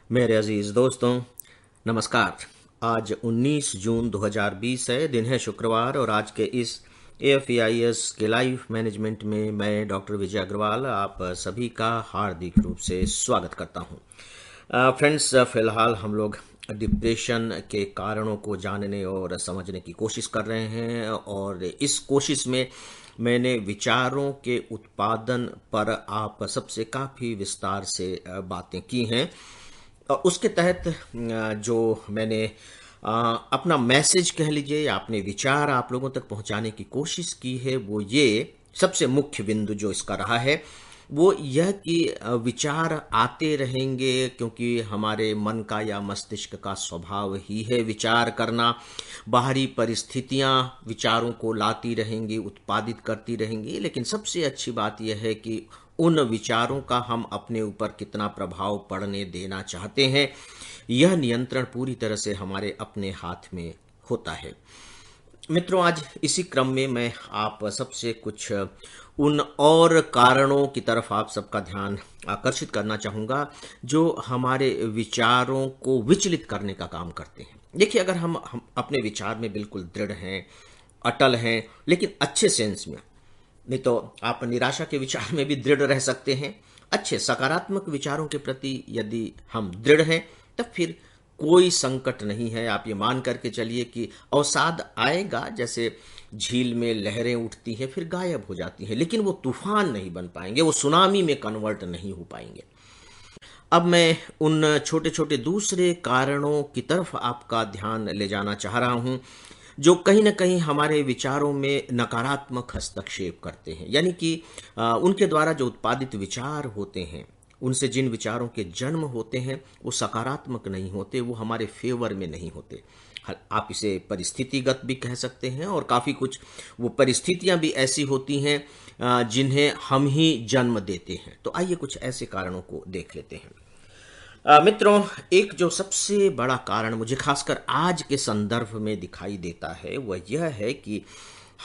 मेरे अजीज दोस्तों, नमस्कार। आज 19 जून 2020 है, दिन है शुक्रवार, और आज के इस AFEIS के लाइव मैनेजमेंट में मैं डॉक्टर विजय अग्रवाल आप सभी का हार्दिक रूप से स्वागत करता हूं। फ्रेंड्स, फिलहाल हम लोग डिप्रेशन के कारणों को जानने और समझने की कोशिश कर रहे हैं, और इस कोशिश में मैंने विचारों के उत्पादन पर आप सबसे काफ़ी विस्तार से बातें की हैं। और उसके तहत जो मैंने अपना मैसेज कह लीजिए या अपने विचार आप लोगों तक पहुंचाने की कोशिश की है, वो ये सबसे मुख्य बिंदु जो इसका रहा है वो यह कि विचार आते रहेंगे, क्योंकि हमारे मन का या मस्तिष्क का स्वभाव ही है विचार करना। बाहरी परिस्थितियां विचारों को लाती रहेंगी, उत्पादित करती रहेंगी, लेकिन सबसे अच्छी बात यह है कि उन विचारों का हम अपने ऊपर कितना प्रभाव पड़ने देना चाहते हैं, यह नियंत्रण पूरी तरह से हमारे अपने हाथ में होता है। मित्रों, आज इसी क्रम में मैं आप सबसे कुछ उन और कारणों की तरफ आप सबका ध्यान आकर्षित करना चाहूँगा जो हमारे विचारों को विचलित करने का काम करते हैं। देखिए, अगर हम अपने विचार में बिल्कुल दृढ़ हैं, अटल हैं, लेकिन अच्छे सेंस में, नहीं तो आप निराशा के विचार में भी दृढ़ रह सकते हैं। अच्छे सकारात्मक विचारों के प्रति यदि हम दृढ़ हैं, तब फिर कोई संकट नहीं है। आप ये मान करके चलिए कि अवसाद आएगा, जैसे झील में लहरें उठती हैं फिर गायब हो जाती हैं, लेकिन वो तूफान नहीं बन पाएंगे, वो सुनामी में कन्वर्ट नहीं हो पाएंगे। अब मैं उन छोटे छोटे दूसरे कारणों की तरफ आपका ध्यान ले जाना चाह रहा हूं जो कहीं ना कहीं हमारे विचारों में नकारात्मक हस्तक्षेप करते हैं। यानी कि उनके द्वारा जो उत्पादित विचार होते हैं, उनसे जिन विचारों के जन्म होते हैं, वो सकारात्मक नहीं होते, वो हमारे फेवर में नहीं होते। आप इसे परिस्थितिगत भी कह सकते हैं, और काफ़ी कुछ वो परिस्थितियां भी ऐसी होती हैं जिन्हें हम ही जन्म देते हैं। तो आइए कुछ ऐसे कारणों को देख लेते हैं। मित्रों, एक जो सबसे बड़ा कारण मुझे खासकर आज के संदर्भ में दिखाई देता है वह यह है कि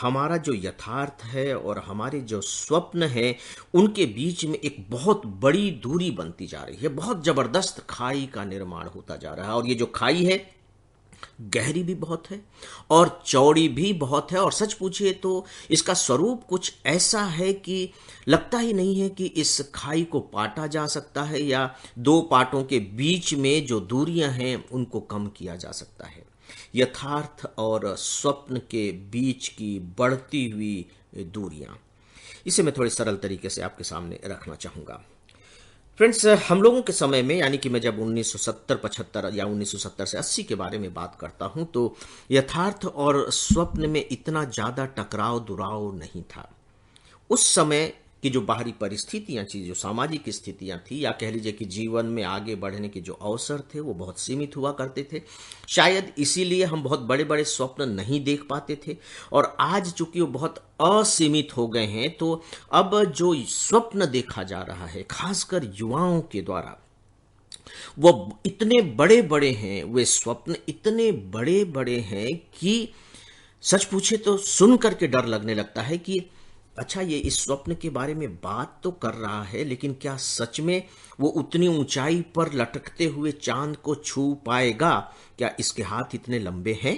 हमारा जो यथार्थ है और हमारे जो स्वप्न हैं, उनके बीच में एक बहुत बड़ी दूरी बनती जा रही है। बहुत जबरदस्त खाई का निर्माण होता जा रहा है, और ये जो खाई है गहरी भी बहुत है और चौड़ी भी बहुत है। और सच पूछिए तो इसका स्वरूप कुछ ऐसा है कि लगता ही नहीं है कि इस खाई को पाटा जा सकता है, या दो पाटों के बीच में जो दूरियां हैं उनको कम किया जा सकता है। यथार्थ और स्वप्न के बीच की बढ़ती हुई दूरियां, इसे मैं थोड़े सरल तरीके से आपके सामने रखना चाहूंगा। फ्रेंड्स, हम लोगों के समय में, यानी कि मैं जब 1970-75 या 1970 से 80 के बारे में बात करता हूं, तो यथार्थ और स्वप्न में इतना ज़्यादा टकराव दुराव नहीं था। उस समय की जो बाहरी परिस्थितियां थी, जो सामाजिक स्थितियां थी, या कह लीजिए कि जीवन में आगे बढ़ने के जो अवसर थे, वो बहुत सीमित हुआ करते थे। शायद इसीलिए हम बहुत बड़े बड़े स्वप्न नहीं देख पाते थे, और आज चूंकि वो बहुत असीमित हो गए हैं, तो अब जो स्वप्न देखा जा रहा है खासकर युवाओं के द्वारा, वो इतने बड़े बड़े हैं, वे स्वप्न इतने बड़े बड़े हैं कि सच पूछे तो सुन करके डर लगने लगता है कि अच्छा, ये इस स्वप्न के बारे में बात तो कर रहा है, लेकिन क्या सच में वो उतनी ऊंचाई पर लटकते हुए चांद को छू पाएगा? क्या इसके हाथ इतने लंबे हैं?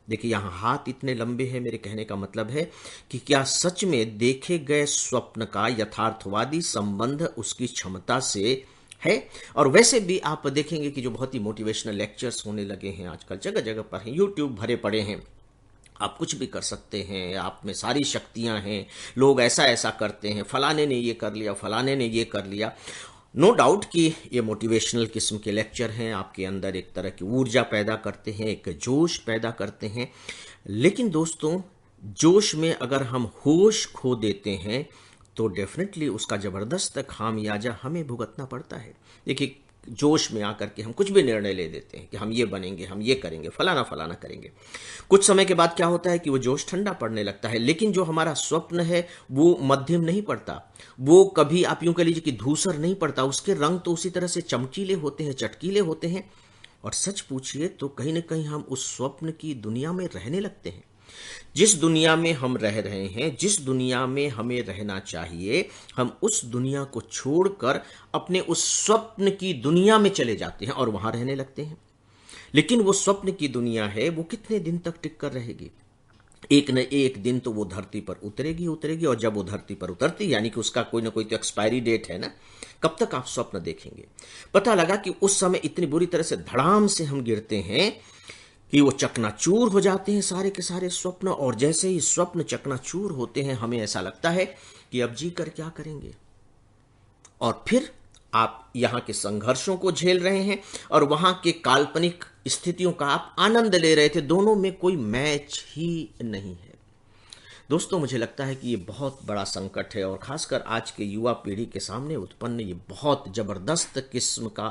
देखिए, यहां हाथ इतने लंबे हैं, मेरे कहने का मतलब है कि क्या सच में देखे गए स्वप्न का यथार्थवादी संबंध उसकी क्षमता से है? और वैसे भी आप देखेंगे कि जो बहुत ही मोटिवेशनल लेक्चर्स होने लगे हैं आजकल, जगह जगह पर हैं, यूट्यूब भरे पड़े हैं, आप कुछ भी कर सकते हैं, आप में सारी शक्तियां हैं, लोग ऐसा ऐसा करते हैं, फलाने ने ये कर लिया, फलाने ने ये कर लिया। नो डाउट कि ये मोटिवेशनल किस्म के लेक्चर हैं, आपके अंदर एक तरह की ऊर्जा पैदा करते हैं, एक जोश पैदा करते हैं। लेकिन दोस्तों, जोश में अगर हम होश खो देते हैं तो डेफिनेटली उसका ज़बरदस्त खामियाजा हमें भुगतना पड़ता है। देखिए, जोश में आकर के हम कुछ भी निर्णय ले देते हैं कि हम ये बनेंगे, हम ये करेंगे, फलाना फलाना करेंगे। कुछ समय के बाद क्या होता है कि वो जोश ठंडा पड़ने लगता है, लेकिन जो हमारा स्वप्न है वो मध्यम नहीं पड़ता, वो कभी आप यूं कह लीजिए कि धूसर नहीं पड़ता, उसके रंग तो उसी तरह से चमकीले होते हैं, चटकीले होते हैं। और सच पूछिए तो कहीं ना कहीं हम उस स्वप्न की दुनिया में रहने लगते हैं। जिस दुनिया में हम रह रहे हैं, जिस दुनिया में हमें रहना चाहिए, हम उस दुनिया को छोड़कर अपने उस स्वप्न की दुनिया में चले जाते हैं और वहां रहने लगते हैं। लेकिन वो स्वप्न की दुनिया है, वो कितने दिन तक टिक कर रहेगी? एक न एक दिन तो वो धरती पर उतरेगी उतरेगी, और जब वो धरती पर उतरती, यानी कि उसका कोई ना कोई तो एक्सपायरी डेट है ना। कब तक आप स्वप्न देखेंगे? पता लगा कि उस समय इतनी बुरी तरह से धड़ाम से हम गिरते हैं कि वो चकनाचूर हो जाते हैं सारे के सारे स्वप्न। और जैसे ही स्वप्न चकनाचूर होते हैं, हमें ऐसा लगता है कि अब जी कर क्या करेंगे। और फिर आप यहां के संघर्षों को झेल रहे हैं और वहां के काल्पनिक स्थितियों का आप आनंद ले रहे थे। दोनों में कोई मैच ही नहीं है। दोस्तों, मुझे लगता है कि ये बहुत बड़ा संकट है, और खासकर आज के युवा पीढ़ी के सामने उत्पन्न ये बहुत जबरदस्त किस्म का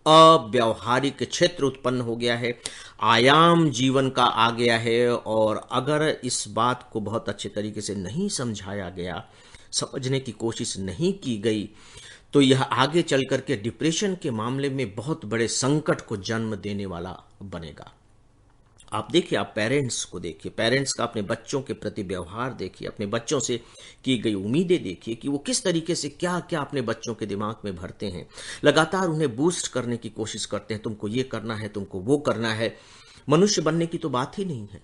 अव्यावहारिक क्षेत्र उत्पन्न हो गया है। आयाम जीवन का आ गया है, और अगर इस बात को बहुत अच्छे तरीके से नहीं समझाया गया, समझने की कोशिश नहीं की गई, तो यह आगे चल करके डिप्रेशन के मामले में बहुत बड़े संकट को जन्म देने वाला बनेगा। आप देखिए, आप पेरेंट्स को देखिए, पेरेंट्स का अपने बच्चों के प्रति व्यवहार देखिए, अपने बच्चों से की गई उम्मीदें देखिए कि वो किस तरीके से क्या क्या अपने बच्चों के दिमाग में भरते हैं। लगातार उन्हें बूस्ट करने की कोशिश करते हैं, तुमको ये करना है, तुमको वो करना है। मनुष्य बनने की तो बात ही नहीं है,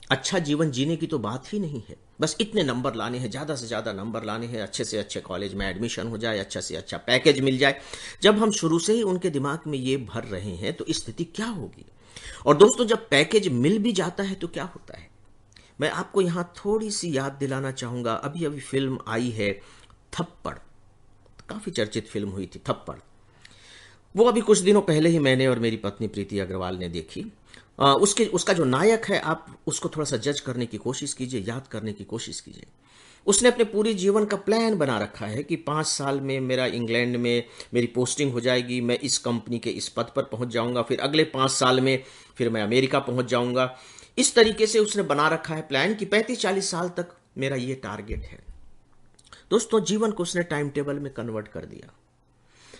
अच्छा जीवन जीने की तो बात ही नहीं है। बस इतने नंबर लाने हैं, ज़्यादा से ज़्यादा नंबर लाने हैं, अच्छे से अच्छे कॉलेज में एडमिशन हो जाए, अच्छा से अच्छा पैकेज मिल जाए। जब हम शुरू से ही उनके दिमाग में ये भर रहे हैं, तो स्थिति क्या होगी? और दोस्तों, जब पैकेज मिल भी जाता है तो क्या होता है? मैं आपको यहां थोड़ी सी याद दिलाना चाहूंगा। अभी अभी फिल्म आई है थप्पड़, काफी चर्चित फिल्म हुई थी थप्पड़। वो अभी कुछ दिनों पहले ही मैंने और मेरी पत्नी प्रीति अग्रवाल ने देखी। उसका जो नायक है, आप उसको थोड़ा सा जज करने की कोशिश कीजिए, याद करने की कोशिश कीजिए। उसने अपने पूरे जीवन का प्लान बना रखा है कि 5 साल में मेरा इंग्लैंड में मेरी पोस्टिंग हो जाएगी, मैं इस कंपनी के इस पद पर पहुंच जाऊंगा, फिर अगले 5 साल में फिर मैं अमेरिका पहुंच जाऊंगा। इस तरीके से उसने बना रखा है प्लान कि 35-40 साल तक मेरा ये टारगेट है। दोस्तों, जीवन को उसने टाइम टेबल में कन्वर्ट कर दिया।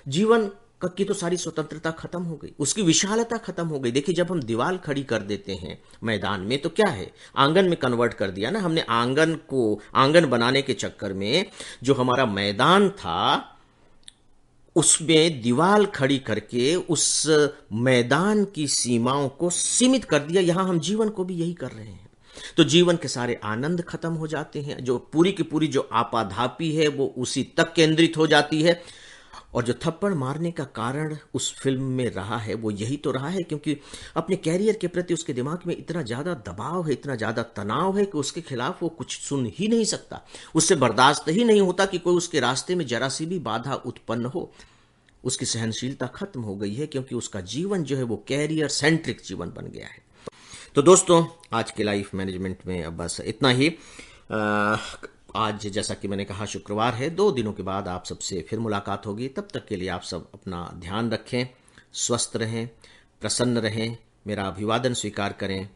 जीवन की तो सारी स्वतंत्रता खत्म हो गई, उसकी विशालता खत्म हो गई। देखिए, जब हम दीवार खड़ी कर देते हैं मैदान में, तो क्या है, आंगन में कन्वर्ट कर दिया ना हमने। आंगन बनाने के चक्कर में जो हमारा मैदान था, उसमें दीवार खड़ी करके उस मैदान की सीमाओं को सीमित कर दिया। यहां हम जीवन को भी यही कर रहे हैं। तो जीवन के सारे आनंद खत्म हो जाते हैं, जो पूरी की पूरी जो आपाधापी है वो उसी तक केंद्रित हो जाती है। और जो थप्पड़ मारने का कारण उस फिल्म में रहा है, वो यही तो रहा है, क्योंकि अपने कैरियर के प्रति उसके दिमाग में इतना ज़्यादा दबाव है, इतना ज़्यादा तनाव है कि उसके खिलाफ वो कुछ सुन ही नहीं सकता। उससे बर्दाश्त ही नहीं होता कि कोई उसके रास्ते में जरा सी भी बाधा उत्पन्न हो। उसकी सहनशीलता खत्म हो गई है, क्योंकि उसका जीवन जो है वो कैरियर सेंट्रिक जीवन बन गया है। तो दोस्तों, आज के लाइफ मैनेजमेंट में अब बस इतना ही। आज जैसा कि मैंने कहा, शुक्रवार है, 2 दिनों के बाद आप सबसे फिर मुलाकात होगी। तब तक के लिए आप सब अपना ध्यान रखें, स्वस्थ रहें, प्रसन्न रहें, मेरा अभिवादन स्वीकार करें।